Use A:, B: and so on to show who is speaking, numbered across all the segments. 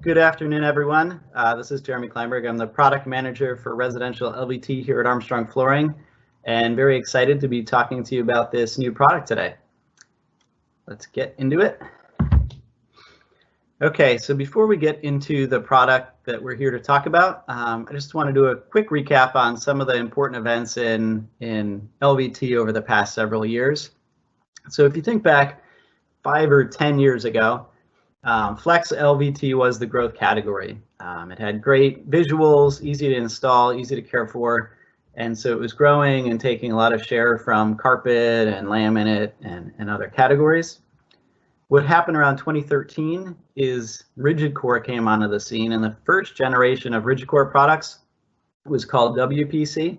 A: Good afternoon, everyone. This is Jeremy Kleinberg. I'm the product manager for residential LVT here at Armstrong Flooring, and very excited to be talking to you about this new product today. Let's get into it. Okay, so before we get into the product that we're here to talk about, I just want to do a quick recap on some of the important events in LVT over the past several years. So if you think back 5 or 10 years ago, Flex LVT was the growth category. It had great visuals, easy to install, easy to care for, and so it was growing and taking a lot of share from carpet and laminate and other categories. What happened around 2013 is rigid core came onto the scene, and the first generation of rigid core products was called WPC.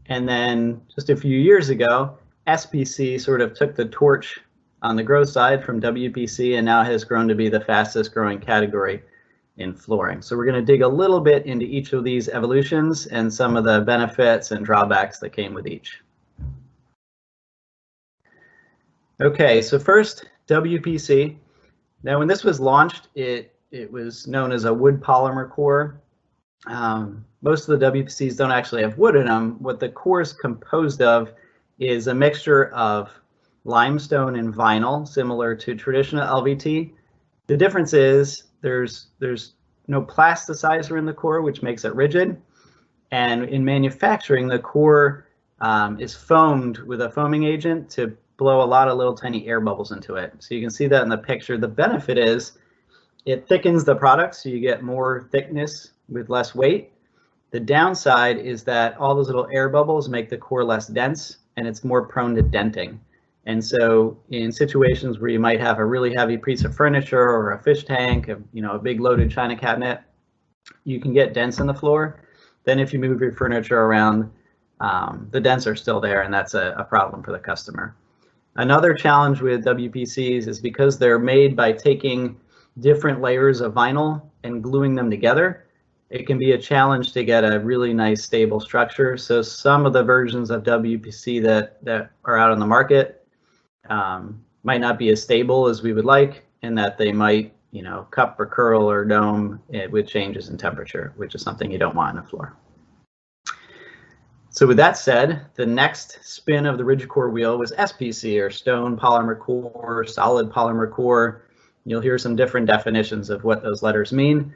A: And then just a few years ago, SPC sort of took the torch on the growth side from WPC and now has grown to be the fastest growing category in flooring. So we're going to dig a little bit into each of these evolutions and some of the benefits and drawbacks that came with each. Okay, so first, WPC. Now when this was launched, it was known as a wood polymer core. Most of the WPCs don't actually have wood in them. What the core is composed of is a mixture of limestone and vinyl, similar to traditional LVT. The difference is there's no plasticizer in the core, which makes it rigid. And in manufacturing, the core is foamed with a foaming agent to blow a lot of little tiny air bubbles into it. So you can see that in the picture. The benefit is it thickens the product, so you get more thickness with less weight. The downside is that all those little air bubbles make the core less dense, and it's more prone to denting. And so in situations where you might have a really heavy piece of furniture or a fish tank, a big loaded china cabinet, you can get dents in the floor. Then if you move your furniture around, the dents are still there, and that's a problem for the customer. Another challenge with WPCs is because they're made by taking different layers of vinyl and gluing them together, it can be a challenge to get a really nice stable structure. So some of the versions of WPC that are out on the market might not be as stable as we would like, and that they might, cup or curl or dome with changes in temperature, which is something you don't want on the floor. So with that said, the next spin of the rigid core wheel was SPC, or stone polymer core, solid polymer core. You'll hear some different definitions of what those letters mean,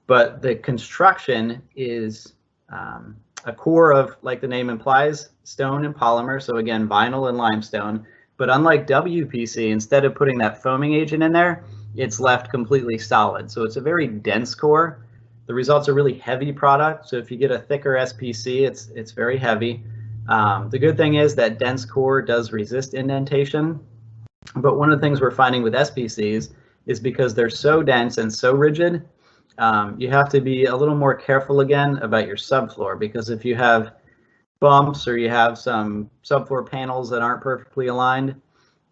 A: but the construction is a core of, like the name implies, stone and polymer. So again, vinyl and limestone. But unlike WPC, instead of putting that foaming agent in there, it's left completely solid. So it's a very dense core. The result's a really heavy product. So if you get a thicker SPC, it's very heavy. The good thing is that dense core does resist indentation. But one of the things we're finding with SPCs is because they're so dense and so rigid, you have to be a little more careful again about your subfloor, because if you have bumps or you have some subfloor panels that aren't perfectly aligned,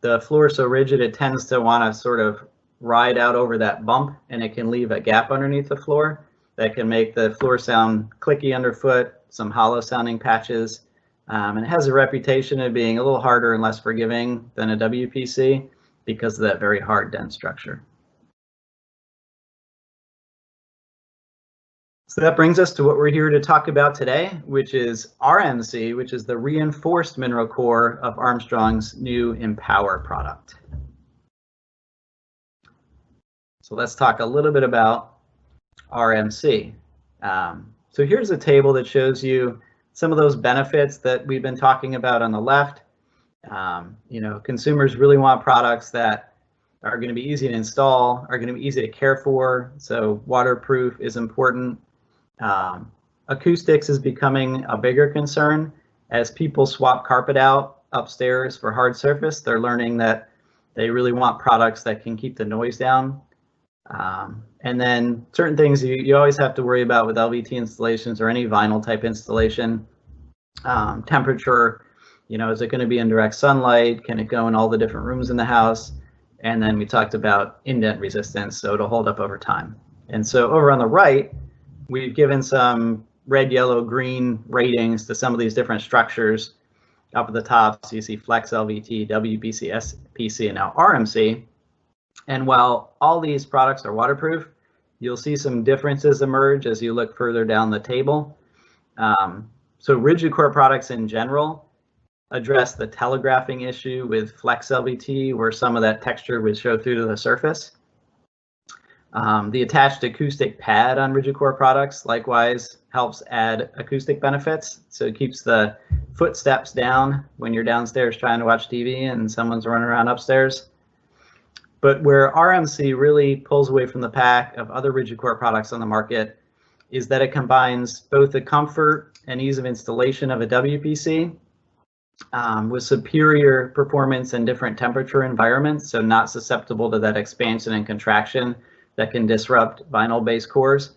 A: the floor is so rigid it tends to want to sort of ride out over that bump, and it can leave a gap underneath the floor that can make the floor sound clicky underfoot, some hollow sounding patches, and it has a reputation of being a little harder and less forgiving than a WPC because of that very hard, dense structure. So that brings us to what we're here to talk about today, which is RMC, which is the reinforced mineral core of Armstrong's new Empower product. So let's talk a little bit about RMC. So here's a table that shows you some of those benefits that we've been talking about on the left. Consumers really want products that are going to be easy to install, are going to be easy to care for. So waterproof is important. Acoustics is becoming a bigger concern. As people swap carpet out upstairs for hard surface, they're learning that they really want products that can keep the noise down. And then certain things you always have to worry about with LVT installations or any vinyl type installation. Temperature, is it going to be in direct sunlight? Can it go in all the different rooms in the house? And then we talked about indent resistance, so it'll hold up over time. And so over on the right, we've given some red, yellow, green ratings to some of these different structures up at the top. So you see Flex LVT, WPC, SPC, and now RMC. And while all these products are waterproof, you'll see some differences emerge as you look further down the table. So rigid core products in general address the telegraphing issue with flex LVT, where some of that texture would show through to the surface. The attached acoustic pad on rigid core products likewise helps add acoustic benefits. So it keeps the footsteps down when you're downstairs trying to watch TV and someone's running around upstairs. But where RMC really pulls away from the pack of other rigid core products on the market is that it combines both the comfort and ease of installation of a WPC with superior performance in different temperature environments, so not susceptible to that expansion and contraction that can disrupt vinyl-based cores,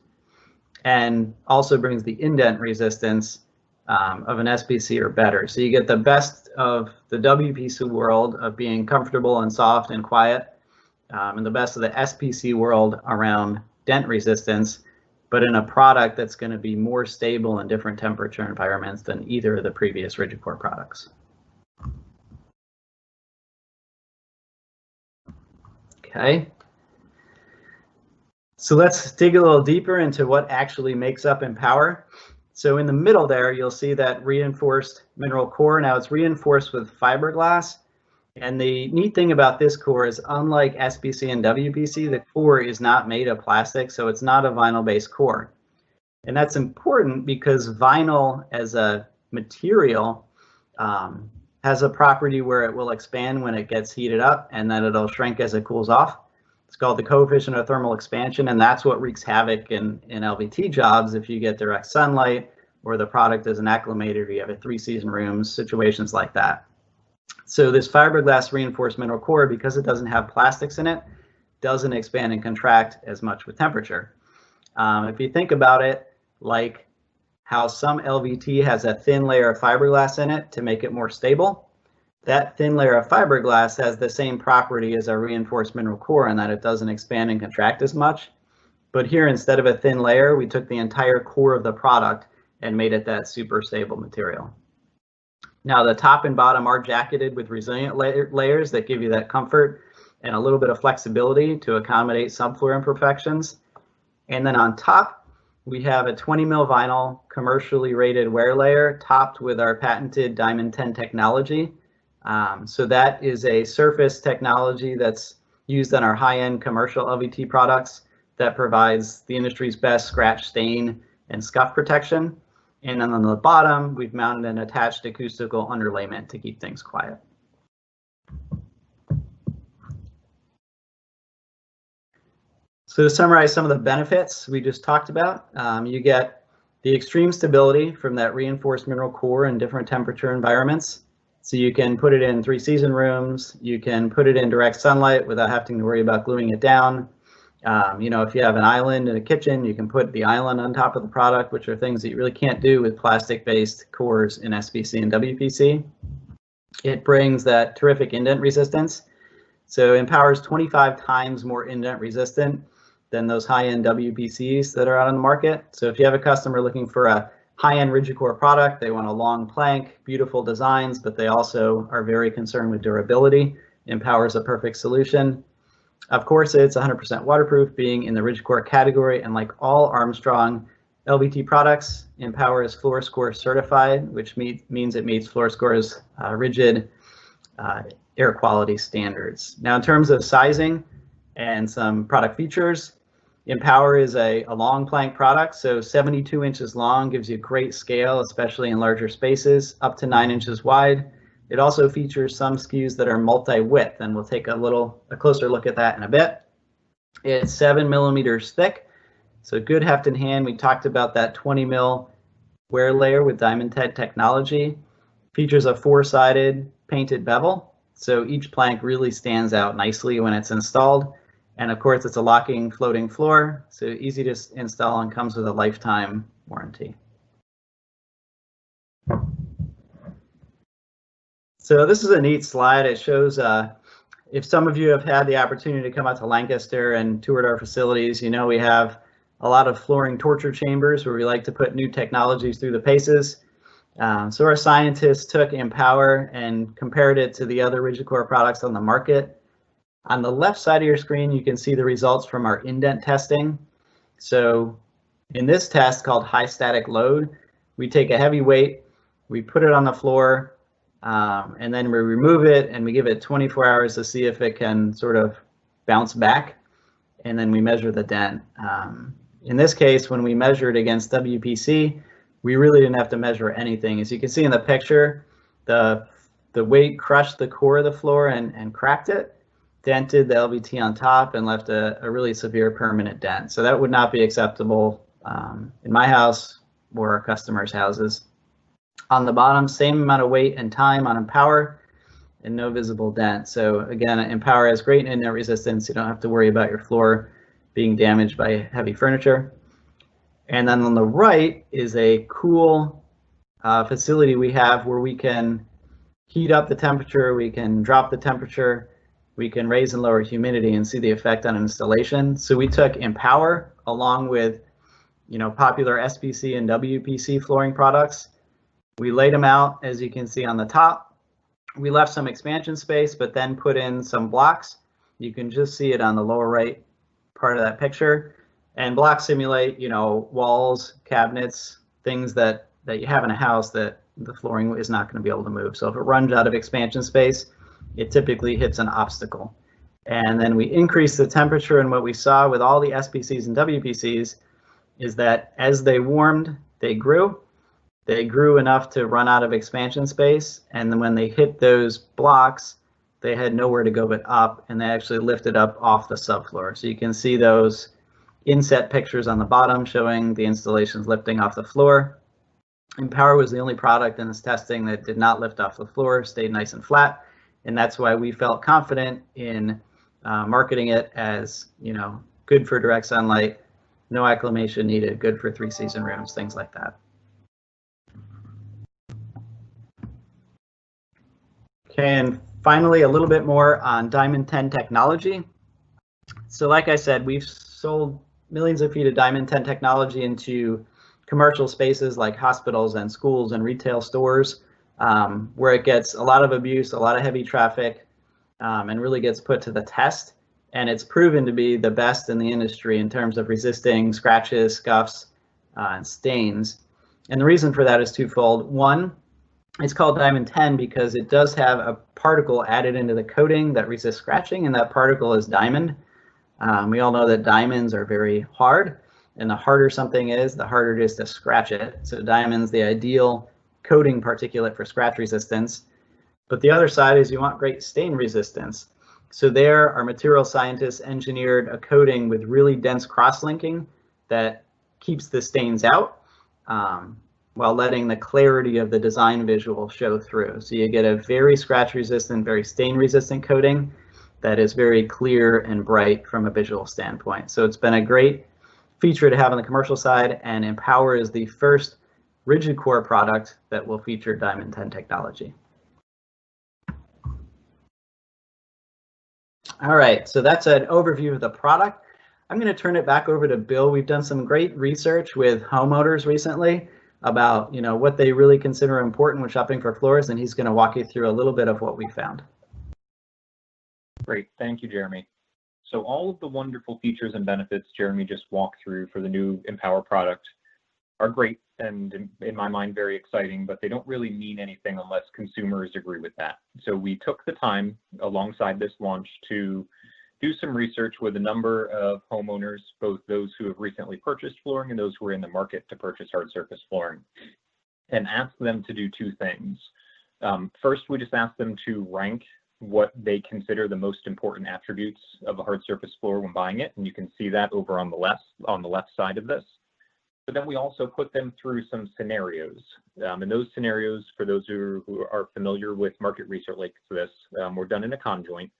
A: and also brings the indent resistance of an SPC or better. So you get the best of the WPC world of being comfortable and soft and quiet, and the best of the SPC world around dent resistance, but in a product that's going to be more stable in different temperature environments than either of the previous rigid core products. Okay. So let's dig a little deeper into what actually makes up Empower. So in the middle there, you'll see that reinforced mineral core. Now it's reinforced with fiberglass. And the neat thing about this core is, unlike SPC and WPC, the core is not made of plastic, so it's not a vinyl-based core. And that's important because vinyl as a material has a property where it will expand when it gets heated up, and then it'll shrink as it cools off. It's called the coefficient of thermal expansion, and that's what wreaks havoc in LVT jobs if you get direct sunlight or the product isn't acclimated or you have a 3-season rooms, situations like that. So this fiberglass reinforced mineral core, because it doesn't have plastics in it, doesn't expand and contract as much with temperature. If you think about it, like how some LVT has a thin layer of fiberglass in it to make it more stable, that thin layer of fiberglass has the same property as a reinforced mineral core in that it doesn't expand and contract as much. But here, instead of a thin layer, we took the entire core of the product and made it that super stable material. Now the top and bottom are jacketed with resilient layers that give you that comfort and a little bit of flexibility to accommodate subfloor imperfections. And then on top, we have a 20 mil vinyl commercially rated wear layer topped with our patented Diamond 10 technology. So that is a surface technology that's used on our high-end commercial LVT products that provides the industry's best scratch, stain, and scuff protection. And then on the bottom, we've mounted an attached acoustical underlayment to keep things quiet. So to summarize some of the benefits we just talked about, you get the extreme stability from that reinforced mineral core in different temperature environments. So you can put it in 3-season rooms, you can put it in direct sunlight without having to worry about gluing it down. You know, if you have an island in a kitchen, you can put the island on top of the product, which are things that you really can't do with plastic-based cores in SPC and WPC. It brings that terrific indent resistance. So Empower's 25 times more indent resistant than those high-end WPCs that are out on the market. So if you have a customer looking for a high-end rigid core product, they want a long plank, beautiful designs, but they also are very concerned with durability, Empower is a perfect solution. Of course, it's 100% waterproof, being in the rigid core category, and like all Armstrong LVT products, Empower is Fluoroscore certified, which means it meets Fluoroscore's rigid air quality standards. Now, in terms of sizing and some product features, Empower is a long plank product, so 72 inches long gives you great scale, especially in larger spaces, up to 9 inches wide. It also features some SKUs that are multi-width, and we'll take a closer look at that in a bit. It's 7 millimeters thick, so good heft in hand. We talked about that 20 mil wear layer with Diamond 10 technology. Features a 4-sided painted bevel, so each plank really stands out nicely when it's installed. And of course, it's a locking floating floor, so easy to install and comes with a lifetime warranty. So this is a neat slide. It shows, if some of you have had the opportunity to come out to Lancaster and toured our facilities, you know we have a lot of flooring torture chambers where we like to put new technologies through the paces. So our scientists took Empower and compared it to the other rigid core products on the market. On the left side of your screen, you can see the results from our indent testing. So in this test called high static load, we take a heavy weight, we put it on the floor, and then we remove it and we give it 24 hours to see if it can sort of bounce back, and then we measure the dent. In this case, when we measured against WPC, we really didn't have to measure anything. As you can see in the picture, the weight crushed the core of the floor and cracked it, dented the LVT on top, and left a really severe permanent dent. So that would not be acceptable in my house or our customers' houses. On the bottom, same amount of weight and time on Empower and no visible dent. So again, Empower has great in-net resistance. You don't have to worry about your floor being damaged by heavy furniture. And then on the right is a cool facility we have where we can heat up the temperature, we can drop the temperature, we can raise and lower humidity and see the effect on installation. So we took Empower along with, popular SPC and WPC flooring products. We laid them out, as you can see on the top. We left some expansion space, but then put in some blocks. You can just see it on the lower right part of that picture. And blocks simulate, walls, cabinets, things that you have in a house that the flooring is not going to be able to move. So if it runs out of expansion space, it typically hits an obstacle. And then we increase the temperature, and what we saw with all the SPCs and WPCs is that as they warmed, they grew. They grew enough to run out of expansion space, and then when they hit those blocks, they had nowhere to go but up, and they actually lifted up off the subfloor. So you can see those inset pictures on the bottom showing the installations lifting off the floor. Empower was the only product in this testing that did not lift off the floor, stayed nice and flat, and that's why we felt confident in marketing it as, good for direct sunlight, no acclimation needed, good for 3-season rooms, things like that. Okay, and finally, a little bit more on Diamond 10 technology. So like I said, we've sold millions of feet of Diamond 10 technology into commercial spaces like hospitals and schools and retail stores, where it gets a lot of abuse, a lot of heavy traffic, and really gets put to the test. And it's proven to be the best in the industry in terms of resisting scratches, scuffs, and stains. And the reason for that is twofold. One, it's called Diamond 10 because it does have a particle added into the coating that resists scratching, and that particle is diamond. We all know that diamonds are very hard, and the harder something is, the harder it is to scratch it. So diamond's the ideal coating particulate for scratch resistance. But the other side is you want great stain resistance. So there, our material scientists engineered a coating with really dense cross-linking that keeps the stains out, while letting the clarity of the design visual show through. So you get a very scratch resistant, very stain resistant coating that is very clear and bright from a visual standpoint. So it's been a great feature to have on the commercial side, and Empower is the first rigid core product that will feature Diamond 10 technology. All right, so that's an overview of the product. I'm going to turn it back over to Bill. We've done some great research with homeowners recently about what they really consider important when shopping for floors, and he's going to walk you through a little bit of what we found.
B: Great, thank you, Jeremy. So all of the wonderful features and benefits Jeremy just walked through for the new Empower product are great and in my mind very exciting, but they don't really mean anything unless consumers agree with that. So we took the time alongside this launch to do some research with a number of homeowners, both those who have recently purchased flooring and those who are in the market to purchase hard surface flooring, and ask them to do two things. First, we just asked them to rank what they consider the most important attributes of a hard surface floor when buying it, and you can see that over on the left side of this. But then we also put them through some scenarios, and those scenarios, for those who are familiar with market research like this, were done in a conjoint.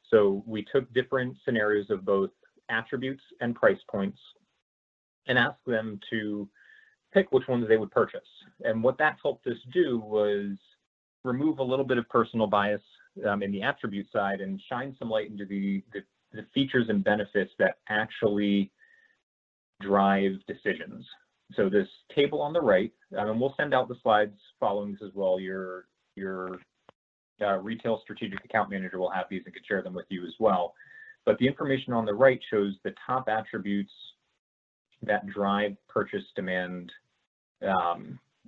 B: So we took different scenarios of both attributes and price points and asked them to pick which ones they would purchase. And what that helped us do was remove a little bit of personal bias in the attribute side and shine some light into the features and benefits that actually drive decisions. So this table on the right, and we'll send out the slides following this as well. Your retail strategic account manager will have these and can share them with you as well. But the information on the right shows the top attributes that drive purchase demand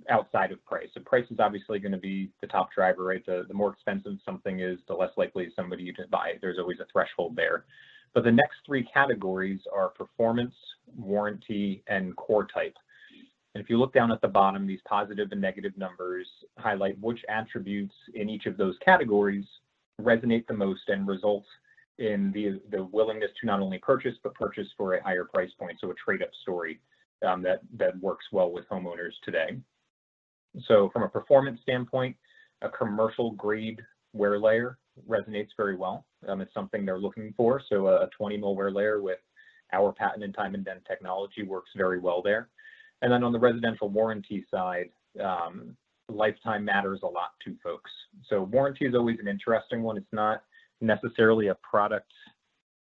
B: outside of price. So price is obviously going to be the top driver, right? The more expensive something is, the less likely somebody to buy it. There's always a threshold there. But the next three categories are performance, warranty, and core type. And if you look down at the bottom, these positive and negative numbers highlight which attributes in each of those categories resonate the most and result in the willingness to not only purchase, but purchase for a higher price point. So a trade-up story that works well with homeowners today. So from a performance standpoint, a commercial grade wear layer resonates very well. It's something they're looking for. So a 20 mil wear layer with our patent and time and dent technology works very well there. And then on the residential warranty side, lifetime matters a lot to folks. So warranty is always an interesting one. It's not necessarily a product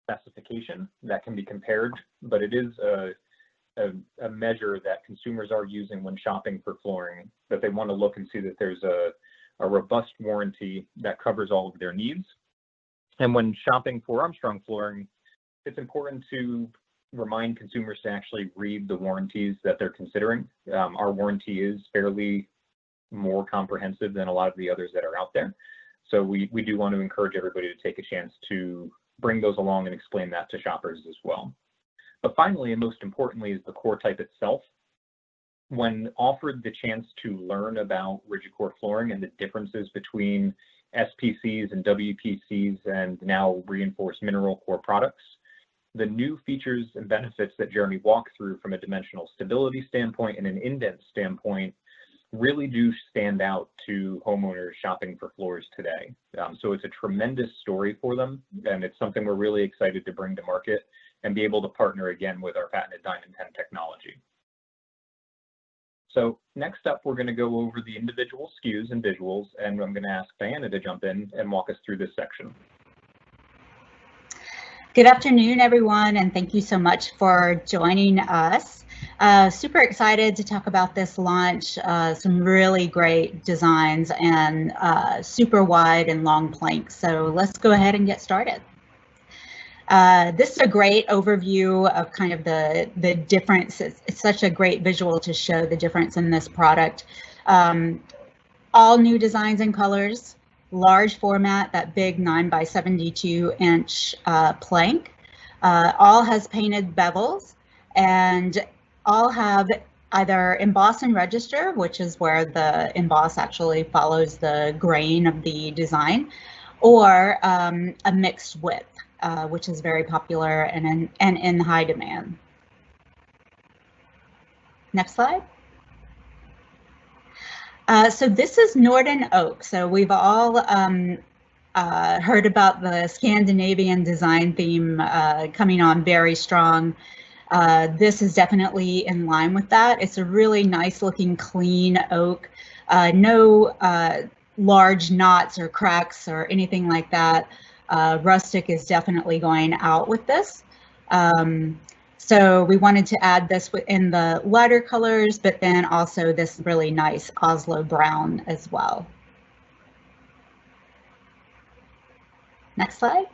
B: specification that can be compared, but it is a measure that consumers are using when shopping for flooring, that they want to look and see that there's a robust warranty that covers all of their needs. And when shopping for Armstrong Flooring, it's important to remind consumers to actually read the warranties that they're considering. Our warranty is fairly more comprehensive than a lot of the others that are out there. So we do want to encourage everybody to take a chance to bring those along and explain that to shoppers as well. But finally, and most importantly, is the core type itself. When offered the chance to learn about rigid core flooring and the differences between SPCs and WPCs and now reinforced mineral core products, the new features and benefits that Jeremy walked through from a dimensional stability standpoint and an indent standpoint really do stand out to homeowners shopping for floors today. So it's a tremendous story for them, and it's something we're really excited to bring to market and be able to partner again with our patented Diamond 10 technology. So next up, we're going to go over the individual SKUs and visuals, and I'm going to ask Diana to jump in and walk us through this section.
C: Good afternoon, everyone, and thank you so much for joining us. Super excited to talk about this launch. Some really great designs and super wide and long planks. So let's go ahead and get started. This is a great overview of kind of the difference. It's such a great visual to show the difference in this product. All new designs and colors, large format, that big 9x72 inch plank. All has painted bevels, and all have either emboss and register, which is where the emboss actually follows the grain of the design, or a mixed width, which is very popular and in high demand. Next slide. So this is Norden Oak. So we've all heard about the Scandinavian design theme coming on very strong. This is definitely in line with that. It's a really nice looking clean oak. No large knots or cracks or anything like that. Rustic is definitely going out with this. So we wanted to add this in the lighter colors, but then also this really nice Oslo brown as well. Next slide.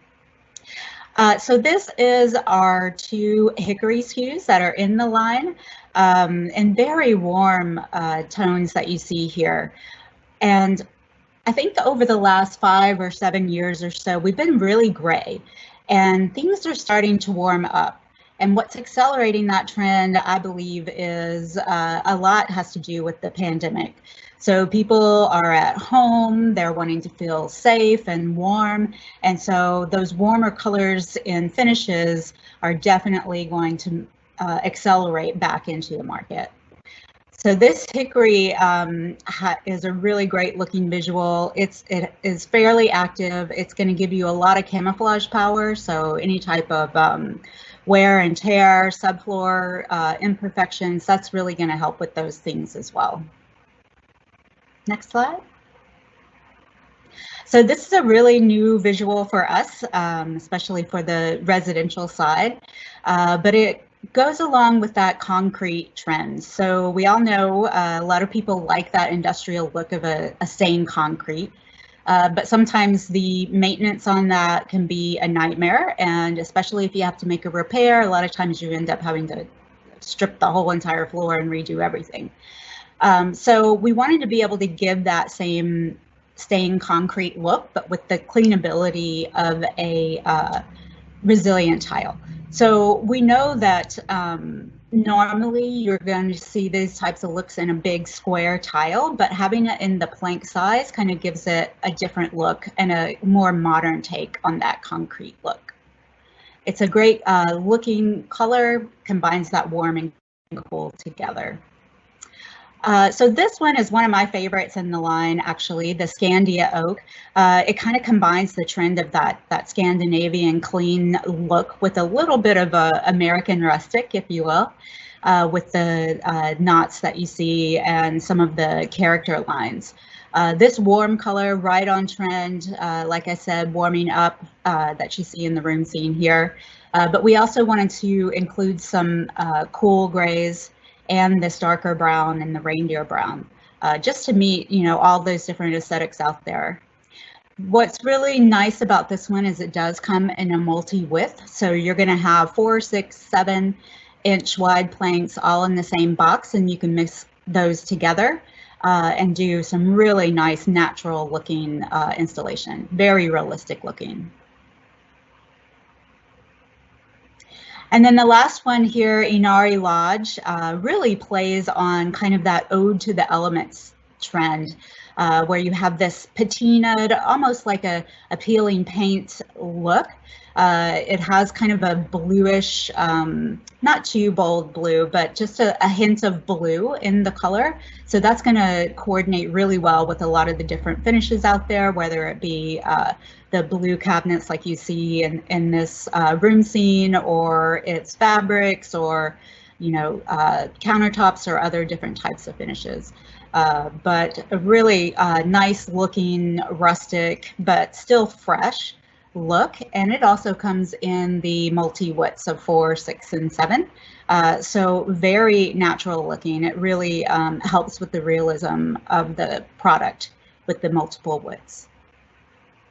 C: So this is our two hickory SKUs that are in the line, and very warm tones that you see here. And I think over the last 5 or 7 years or so, we've been really gray, and things are starting to warm up. And what's accelerating that trend, I believe, is a lot has to do with the pandemic. So people are at home, they're wanting to feel safe and warm. And so those warmer colors and finishes are definitely going to accelerate back into the market. So this hickory is a really great looking visual. It is fairly active. It's going to give you a lot of camouflage power. So any type of wear and tear, subfloor imperfections, that's really going to help with those things as well. Next slide. So this is a really new visual for us, especially for the residential side, but it goes along with that concrete trend. So we all know a lot of people like that industrial look of a stained concrete, but sometimes the maintenance on that can be a nightmare, and especially if you have to make a repair, a lot of times you end up having to strip the whole entire floor and redo everything. So we wanted to be able to give that same staying concrete look, but with the cleanability of a resilient tile. So we know that normally you're going to see these types of looks in a big square tile, but having it in the plank size kind of gives it a different look and a more modern take on that concrete look. It's a great looking color, combines that warm and cool together. So this one is one of my favorites in the line, actually, the Scandia Oak. It kind of combines the trend of that Scandinavian clean look with a little bit of a American rustic, if you will, with the knots that you see and some of the character lines. This warm color, right on trend, like I said, warming up that you see in the room scene here. But we also wanted to include some cool grays and this darker brown and the reindeer brown, just to meet, you know, all those different aesthetics out there. What's really nice about this one is it does come in a multi-width, so you're going to have 4, 6, 7-inch wide planks all in the same box, and you can mix those together and do some really nice natural looking installation, very realistic looking. And then the last one here, Inari Lodge, really plays on kind of that ode to the elements trend, where you have this patinaed, almost like a peeling paint look. It has kind of a bluish, not too bold blue, but just a hint of blue in the color. So that's going to coordinate really well with a lot of the different finishes out there, whether it be the blue cabinets like you see in this room scene, or it's fabrics, or, you know, countertops or other different types of finishes. But a really nice looking rustic, but still fresh look. And it also comes in the multi-widths of 4, 6, and 7. So very natural looking. It really helps with the realism of the product with the multiple widths.